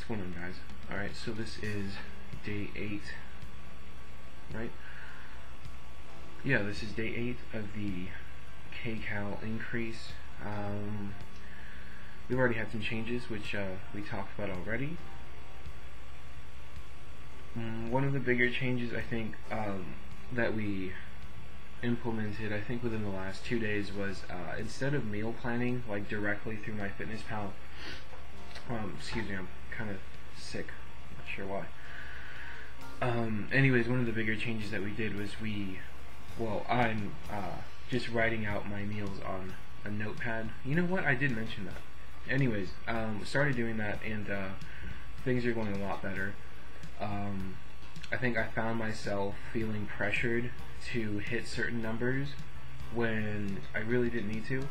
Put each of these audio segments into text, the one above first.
What's going on, guys? Alright, so this is day 8, right? Yeah, this is day 8 of the kcal increase. We've already had some changes, which we talked about already. One of the bigger changes, I think, that we implemented, I think within the last 2 days, was instead of meal planning, like directly through MyFitnessPal, excuse me, I'm kind of sick, not sure why. Anyways, one of the bigger changes that we did was I'm just writing out my meals on a notepad. You know what, I did mention that. Anyways, started doing that, and things are going a lot better. I think I found myself feeling pressured to hit certain numbers when I really didn't need to.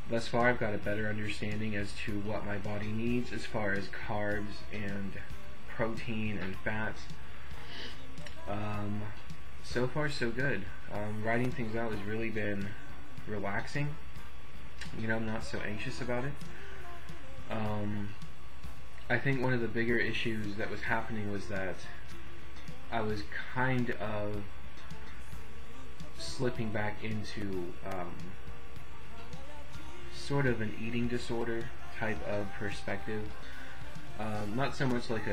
Thus far, I've got a better understanding as to what my body needs as far as carbs and protein and fats. So far, so good. Writing things out has really been relaxing. You know, I'm not so anxious about it. I think one of the bigger issues that was happening was that I was kind of slipping back into sort of an eating disorder type of perspective. Not so much like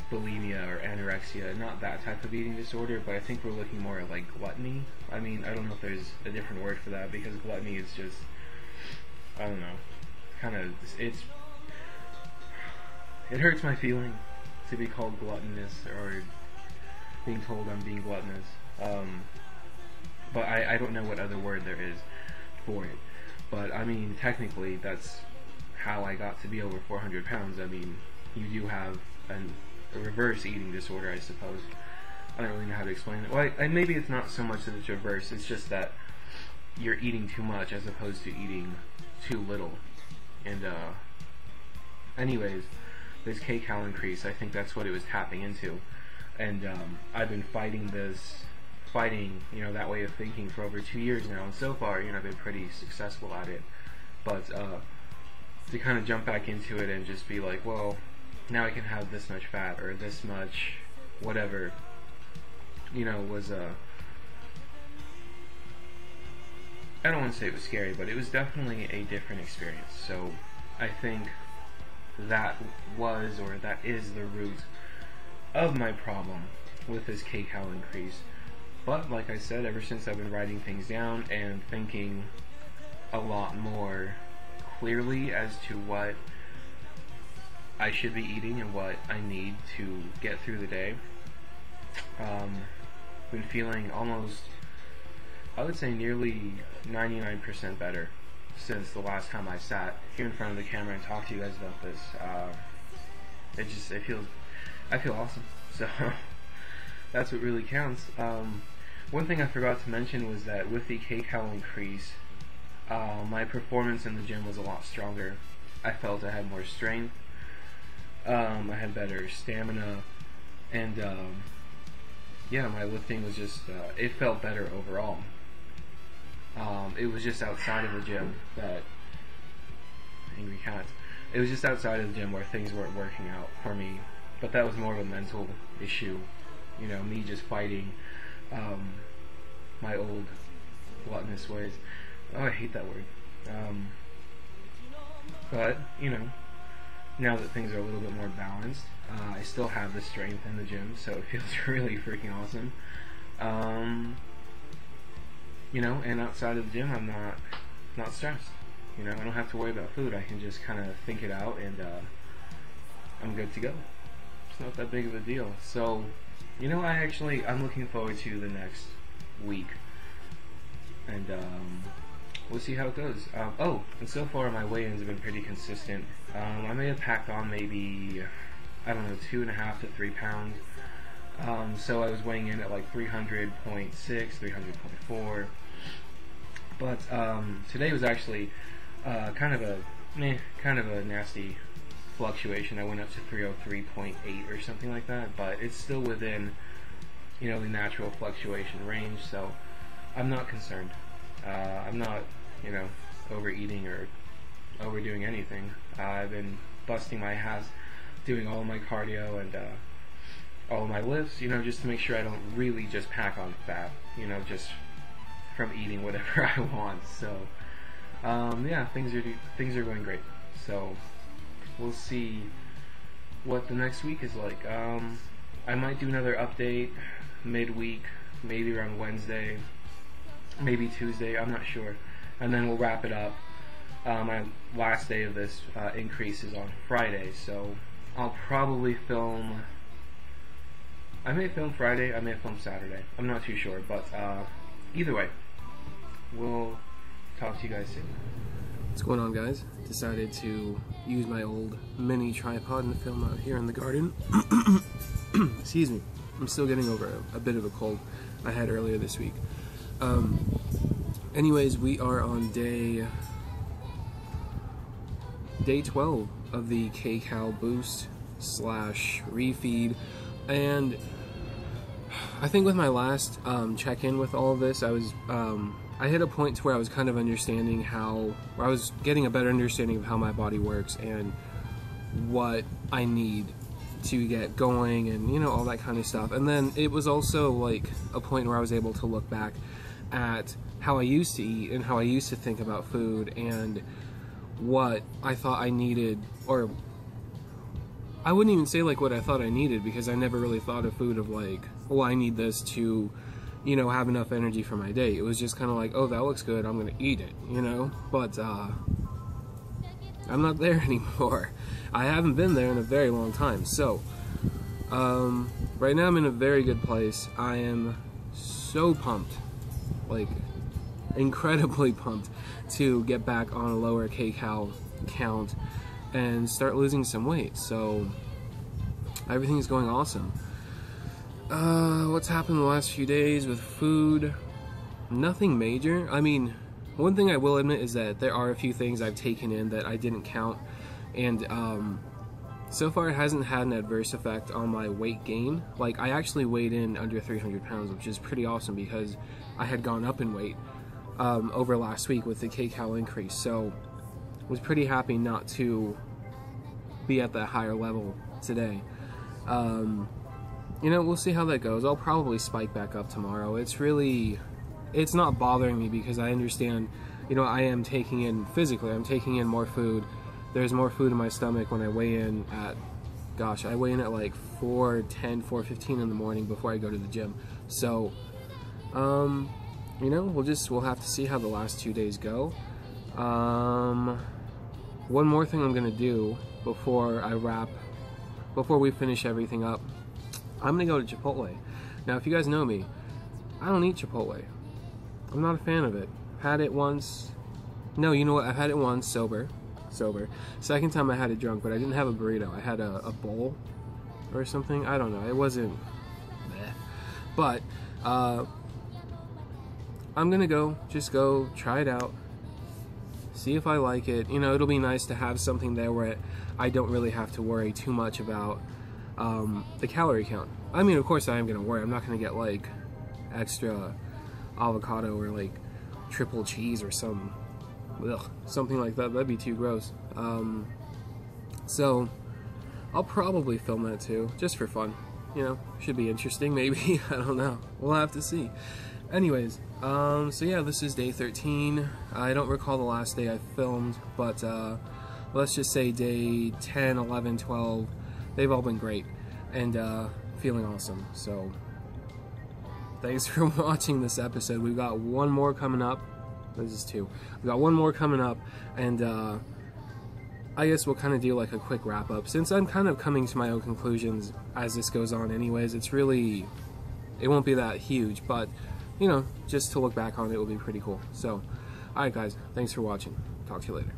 bulimia or anorexia, not that type of eating disorder, but I think we're looking more at like gluttony. I mean, I don't know if there's a different word for that, because gluttony is just, I don't know, kind of, it hurts my feeling to be called gluttonous or being told I'm being gluttonous. But I don't know what other word there is for it. But I mean, technically, that's how I got to be over 400 pounds. I mean, you do have a reverse eating disorder, I suppose. I don't really know how to explain it. Well, and maybe it's not so much that it's reverse, it's just that you're eating too much as opposed to eating too little. And anyways, this kcal increase, I think that's what it was tapping into. And I've been fighting, you know, that way of thinking for over 2 years now, and so far, you know, I've been pretty successful at it. But to kind of jump back into it and just be like, well, now I can have this much fat or this much whatever, you know, was I don't want to say it was scary, but it was definitely a different experience. So I think that was, or that is, the root of my problem with this kcal increase. But like I said, ever since I've been writing things down and thinking a lot more clearly as to what I should be eating and what I need to get through the day, been feeling almost, I would say nearly 99% better since the last time I sat here in front of the camera and talked to you guys about this. I feel awesome. So that's what really counts. One thing I forgot to mention was that with the kcal increase, my performance in the gym was a lot stronger. I felt I had more strength, I had better stamina, and yeah, my lifting was just, it felt better overall. It was just outside of the gym that, angry cat, it was just outside of the gym where things weren't working out for me, but that was more of a mental issue, you know, me just fighting my old gluttonous ways. Oh, I hate that word. But, you know, now that things are a little bit more balanced, I still have the strength in the gym, so it feels really freaking awesome. You know, and outside of the gym, I'm not stressed. You know, I don't have to worry about food. I can just kind of think it out, and I'm good to go. It's not that big of a deal. So, you know, I'm looking forward to the next week, and we'll see how it goes. Oh, and so far my weigh-ins have been pretty consistent. I may have packed on maybe, I don't know, 2.5 to 3 pounds. So I was weighing in at like 300.6, 300.4. But today was actually kind of a nasty fluctuation. I went up to 303.8 or something like that, but it's still within, you know, the natural fluctuation range, so I'm not concerned. I'm not, you know, overeating or overdoing anything. I've been busting my ass doing all my cardio and all my lifts, you know, just to make sure I don't really just pack on fat, you know, just from eating whatever I want. So yeah, things are going great. So we'll see what the next week is like. I might do another update midweek, maybe around Wednesday, maybe Tuesday, I'm not sure, and then we'll wrap it up. My last day of this increase is on Friday, so I'll probably film. I may film Friday, I may film Saturday, I'm not too sure, but either way, we'll talk to you guys soon. What's going on, guys? Decided to use my old mini tripod and film out here in the garden. Excuse me, I'm still getting over a bit of a cold I had earlier this week. Anyways, we are on day 12 of the K-Cal boost / refeed, and I think with my last check-in with all of this, I hit a point to where I was kind of understanding I was getting a better understanding of how my body works and what I need to get going, and you know, all that kind of stuff. And then it was also like a point where I was able to look back at how I used to eat and how I used to think about food and what I thought I needed, or I wouldn't even say like what I thought I needed, because I never really thought of food of like, oh, I need this to, you know, have enough energy for my day. It was just kind of like, oh, that looks good, I'm gonna eat it, you know. But I'm not there anymore. I haven't been there in a very long time. So right now I'm in a very good place. I am so pumped, like incredibly pumped, to get back on a lower K-Cal count and start losing some weight. So everything's going awesome. What's happened the last few days with food? Nothing major. I mean, one thing I will admit is that there are a few things I've taken in that I didn't count, and so far it hasn't had an adverse effect on my weight gain. Like, I actually weighed in under 300 pounds, which is pretty awesome because I had gone up in weight over last week with the K-Cal increase, so I was pretty happy not to be at that higher level today. You know, we'll see how that goes. I'll probably spike back up tomorrow. It's not bothering me because I understand, you know, I am taking in, physically, I'm taking in more food. There's more food in my stomach when I weigh in at, gosh, I weigh in at like 4:10, 4:15 in the morning before I go to the gym. So, you know, we'll have to see how the last 2 days go. One more thing I'm gonna do before we finish everything up, I'm gonna go to Chipotle. Now, if you guys know me, I don't eat Chipotle. I'm not a fan of it. Had it once. No, you know what? I've had it once sober. Second time I had it drunk, but I didn't have a burrito. I had a bowl or something. I don't know. It wasn't. Bleh. But I'm gonna just go try it out, see if I like it. You know, it'll be nice to have something there where I don't really have to worry too much about the calorie count. I mean, of course I am gonna worry. I'm not gonna get like extra avocado or like triple cheese or something like that. That'd be too gross. So I'll probably film that too, just for fun. You know, should be interesting maybe. I don't know. We'll have to see. Anyways, so yeah, this is day 13. I don't recall the last day I filmed, but let's just say day 10, 11, 12, they've all been great, and feeling awesome. So thanks for watching this episode. We've got one more coming up. This is 2. We've got one more coming up, and I guess we'll kind of do like a quick wrap up, since I'm kind of coming to my own conclusions as this goes on anyways. It won't be that huge, but you know, just to look back on it will be pretty cool. So, alright guys, thanks for watching. Talk to you later.